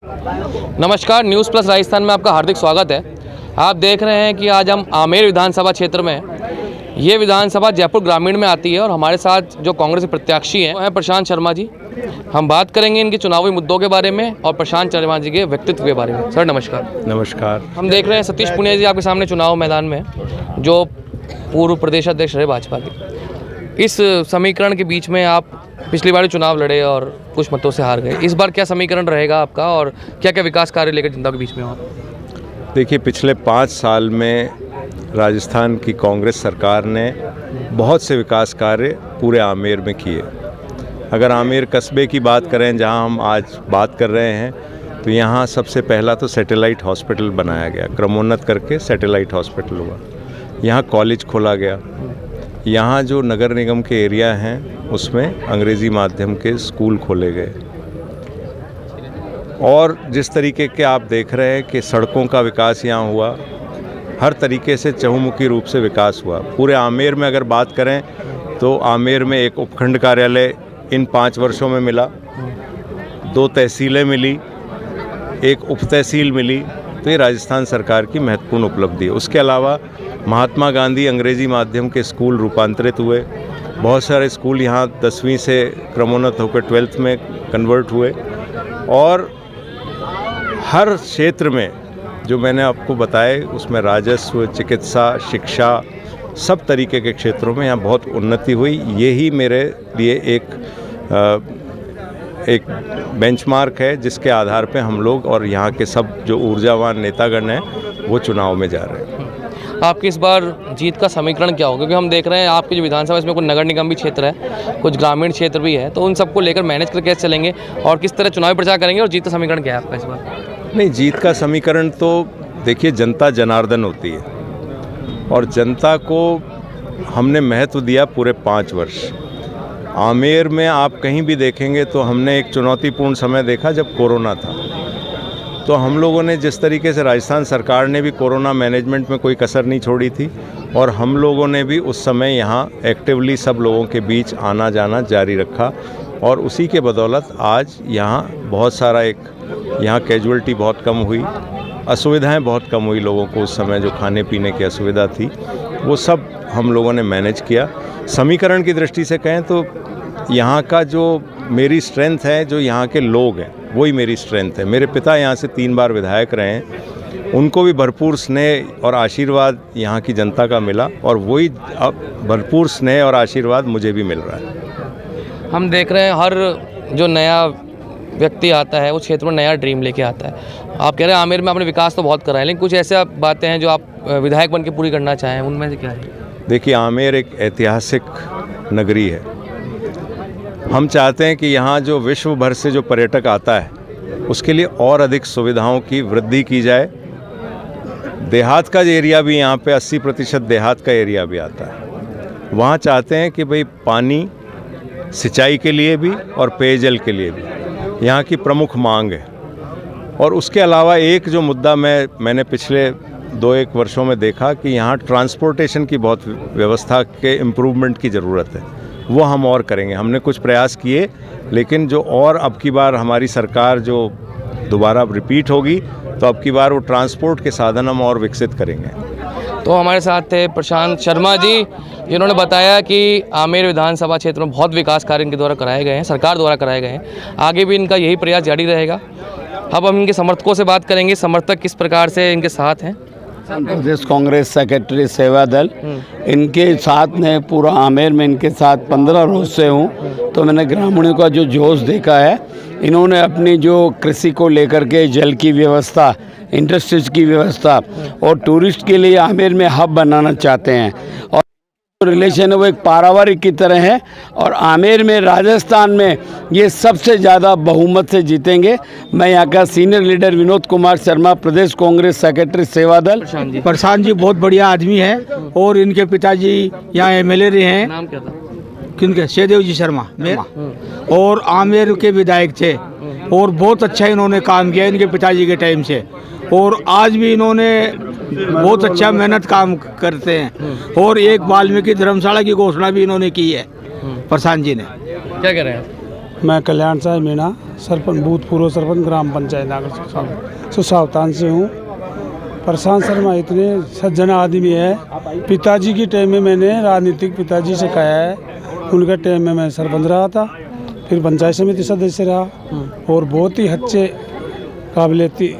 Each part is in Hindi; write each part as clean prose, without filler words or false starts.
नमस्कार, न्यूज़ प्लस राजस्थान में आपका हार्दिक स्वागत है। आप देख रहे हैं कि आज हम आमेर विधानसभा क्षेत्र में हैं। ये विधानसभा जयपुर ग्रामीण में आती है और हमारे साथ जो कांग्रेस के प्रत्याशी हैं वो हैं प्रशांत शर्मा जी। हम बात करेंगे इनके चुनावी मुद्दों के बारे में और प्रशांत शर्मा जी के व्यक्तित्व के बारे में। सर नमस्कार। नमस्कार। हम देख रहे हैं सतीश पुनिया जी आपके सामने चुनाव मैदान में, जो पूर्व प्रदेश अध्यक्ष रहे भाजपा के। इस समीकरण के बीच में आप पिछली बार चुनाव लड़े और कुछ मतों से हार गए। इस बार क्या समीकरण रहेगा आपका और क्या क्या विकास कार्य लेकर जनता के बीच में हो? देखिए, पिछले 5 साल में राजस्थान की कांग्रेस सरकार ने बहुत से विकास कार्य पूरे आमेर में किए। अगर आमेर कस्बे की बात करें, जहां हम आज बात कर रहे हैं, तो यहां सबसे पहला तो सैटेलाइट हॉस्पिटल बनाया गया, क्रमोन्नत करके सैटेलाइट हॉस्पिटल हुआ। यहां कॉलेज खोला गया। यहाँ जो नगर निगम के एरिया हैं उसमें अंग्रेज़ी माध्यम के स्कूल खोले गए। और जिस तरीके के आप देख रहे हैं कि सड़कों का विकास यहाँ हुआ, हर तरीके से चहुमुखी रूप से विकास हुआ। पूरे आमेर में अगर बात करें तो आमेर में एक उपखंड कार्यालय इन 5 वर्षों में मिला, 2 तहसीलें मिली, एक उप तहसील मिली। तो ये राजस्थान सरकार की महत्वपूर्ण उपलब्धि है। उसके अलावा महात्मा गांधी अंग्रेज़ी माध्यम के स्कूल रूपांतरित हुए। बहुत सारे स्कूल यहाँ 10वीं से क्रमोन्नत होकर 12th में कन्वर्ट हुए। और हर क्षेत्र में जो मैंने आपको बताए, उसमें राजस्व, चिकित्सा, शिक्षा, सब तरीके के क्षेत्रों में यहाँ बहुत उन्नति हुई। यही मेरे लिए एक बेंचमार्क है जिसके आधार पे हम लोग और यहाँ के सब जो ऊर्जावान नेतागण हैं वो चुनाव में जा रहे हैं। आपकी इस बार जीत का समीकरण क्या होगा? क्योंकि हम देख रहे हैं आपकी जो विधानसभा, इसमें कुछ नगर निगम भी क्षेत्र है, कुछ ग्रामीण क्षेत्र भी है, तो उन सबको लेकर मैनेज करके कैसे चलेंगे और किस तरह चुनावी प्रचार करेंगे और जीत का समीकरण क्या है आपका इस बार? नहीं, जीत का समीकरण तो देखिए, जनता जनार्दन होती है और जनता को हमने महत्व दिया पूरे 5 वर्ष। आमेर में आप कहीं भी देखेंगे तो हमने एक चुनौतीपूर्ण समय देखा जब कोरोना था। तो हम लोगों ने जिस तरीके से, राजस्थान सरकार ने भी कोरोना मैनेजमेंट में कोई कसर नहीं छोड़ी थी और हम लोगों ने भी उस समय यहाँ एक्टिवली सब लोगों के बीच आना जाना जारी रखा। और उसी के बदौलत आज यहाँ बहुत सारा यहाँ कैजुअलिटी बहुत कम हुई, असुविधाएं बहुत कम हुई लोगों को। उस समय जो खाने पीने की असुविधा थी वो सब हम लोगों ने मैनेज किया। समीकरण की दृष्टि से कहें तो यहाँ का जो मेरी स्ट्रेंथ है, जो यहाँ के लोग हैं, वही मेरी स्ट्रेंथ है। मेरे पिता यहाँ से 3 बार विधायक रहे हैं, उनको भी भरपूर स्नेह और आशीर्वाद यहाँ की जनता का मिला और वही अब भरपूर स्नेह और आशीर्वाद मुझे भी मिल रहा है। हम देख रहे हैं हर जो नया व्यक्ति आता है उस क्षेत्र में नया ड्रीम लेके आता है। आप कह रहे हैं आमेर में आपने विकास तो बहुत करा है, लेकिन कुछ ऐसे बातें हैं जो आप विधायक बन के पूरी करना चाहें, उनमें से क्या है? देखिए, आमेर एक ऐतिहासिक नगरी है। हम चाहते हैं कि यहाँ जो विश्व भर से जो पर्यटक आता है उसके लिए और अधिक सुविधाओं की वृद्धि की जाए। देहात का एरिया भी यहाँ पे 80% देहात का एरिया भी आता है। वहाँ चाहते हैं कि भाई पानी सिंचाई के लिए भी और पेयजल के लिए भी यहाँ की प्रमुख मांग है। और उसके अलावा एक जो मुद्दा मैंने पिछले 2-1 वर्षों में देखा कि यहाँ ट्रांसपोर्टेशन की बहुत व्यवस्था के इम्प्रूवमेंट की ज़रूरत है। वो हम और करेंगे। हमने कुछ प्रयास किए, लेकिन जो और अब की बार हमारी सरकार जो दोबारा रिपीट होगी तो अब की बार वो ट्रांसपोर्ट के साधन हम और विकसित करेंगे। तो हमारे साथ थे प्रशांत शर्मा जी, जिन्होंने बताया कि आमेर विधानसभा क्षेत्र में बहुत विकास कार्य इनके द्वारा कराए गए हैं, सरकार द्वारा कराए गए हैं। आगे भी इनका यही प्रयास जारी रहेगा। अब हम इनके समर्थकों से बात करेंगे, समर्थक किस प्रकार से इनके साथ हैं। प्रदेश कांग्रेस सेक्रेटरी सेवा दल, इनके साथ में पूरा आमेर में इनके साथ 15 रोज से हूँ। तो मैंने ग्रामीणों का जो जोश देखा है, इन्होंने अपनी जो कृषि को लेकर के जल की व्यवस्था, इंडस्ट्रीज की व्यवस्था और टूरिस्ट के लिए आमेर में हब बनाना चाहते हैं। और रिलेशन है वो एक पारिवारिक की तरह है और आमेर में, राजस्थान में ये सबसे ज़्यादा बहुमत से जीतेंगे। मैं यहाँ का सीनियर लीडर विनोद कुमार शर्मा, प्रदेश कांग्रेस सेक्रेटरी सेवा दल। प्रशांत जी बहुत बढ़िया आदमी है और इनके पिताजी यहाँ MLA रहे हैं। नाम क्या था? किनके? शेदेव जी शर्मा और आमेर के विधायक थे और बहुत अच्छा इन्होंने काम किया इनके पिताजी के टाइम से। और आज भी इन्होंने बहुत अच्छा मेहनत काम करते हैं। और एक वाल्मीकि धर्मशाला की घोषणा भी इन्होंने की है प्रशांत जी ने। क्या कह रहे हैं? मैं कल्याण साहब मीणा सरपंच भूतपूर्व सरपंच ग्राम पंचायत नागर सुसावतान से हूँ। प्रशांत शर्मा इतने सज्जन आदमी है। पिताजी की टाइम में मैंने राजनीतिक पिताजी से कहा है, उनके टाइम में मैं सरपंच रहा था, फिर पंचायत समिति सदस्य रहा और बहुत ही अच्छे काबिलियती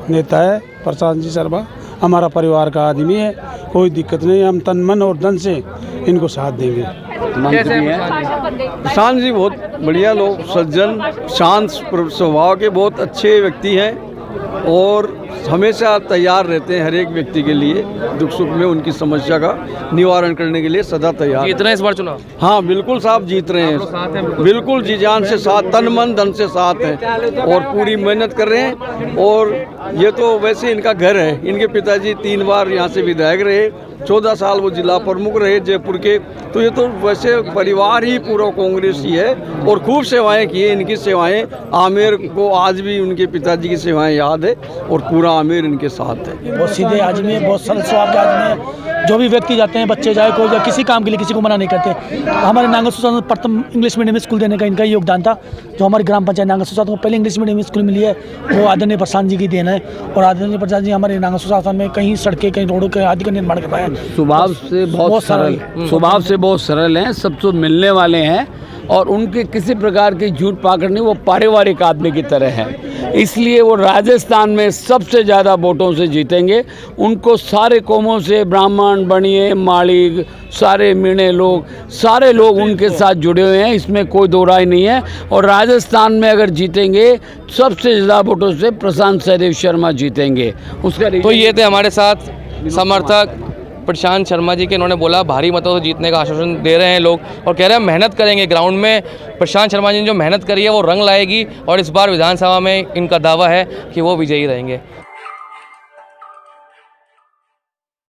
नेता है प्रशांत जी शर्मा। हमारा परिवार का आदमी है, कोई दिक्कत नहीं, हम तन मन और धन से इनको साथ देंगे। कैसे हैं प्रशांत जी? प्रशांत जी बहुत बढ़िया लोग, सज्जन, शांत स्वभाव के बहुत अच्छे व्यक्ति हैं और हमेशा तैयार रहते हैं हर एक व्यक्ति के लिए, दुख सुख में उनकी समस्या का निवारण करने के लिए सदा तैयार। कितना इस बार चुनाव? हाँ बिल्कुल साहब जीत रहे हैं, बिल्कुल जी जान से साथ, तन मन धन से साथ हैं और पूरी मेहनत कर रहे हैं। और ये तो वैसे इनका घर है, इनके पिताजी 3 बार यहाँ से विधायक रहे, 14 साल वो जिला प्रमुख रहे जयपुर के, तो ये तो वैसे परिवार ही पूरा कांग्रेस ही है और खूब सेवाएं की है। इनकी सेवाएं आमेर को आज भी उनके पिताजी की सेवाएं याद है और पूरा आमेर इनके साथ है। बहुत सीधे आदमी है, बहुत सरल स्वभाव के आदमी है। जो भी व्यक्ति जाते हैं, बच्चे जाए कोई या किसी काम के लिए किसी को मना नहीं करते। हमारे नांगल सुसाद में प्रथम इंग्लिश मीडियम स्कूल देने का इनका ही योगदान था। जो हमारी ग्राम पंचायत नांगल सुसाद को पहले इंग्लिश मीडियम स्कूल मिली है, वो आदरणीय प्रशांत जी की देन है। और आदरणीय प्रशांत जी हमारे नांगल सुसाद में कहीं सड़कें, कहीं रोडों के आदि का निर्माण करवाया। स्वभाव से बहुत सरल, स्वभाव से बहुत सरल हैं, सबसे मिलने वाले हैं और उनके किसी प्रकार की झूठ पाकड़ नहीं, वो पारिवारिक आदमी की तरह हैं। इसलिए वो राजस्थान में सबसे ज़्यादा वोटों से जीतेंगे। उनको सारे कौमों से, ब्राह्मण, बनिए, माली, सारे मीणे लोग, सारे लोग उनके साथ जुड़े हुए हैं, इसमें कोई दो राय नहीं है। और राजस्थान में अगर जीतेंगे सबसे ज़्यादा वोटों से प्रशांत सहदेव शर्मा जीतेंगे। उसका तो ये थे हमारे साथ समर्थक प्रशांत शर्मा जी के। इन्होंने बोला भारी मतों से जीतने का आश्वासन दे रहे हैं लोग और कह रहे हैं मेहनत करेंगे ग्राउंड में। प्रशांत शर्मा जी ने जो मेहनत करी है वो रंग लाएगी और इस बार विधानसभा में इनका दावा है कि वो विजयी रहेंगे।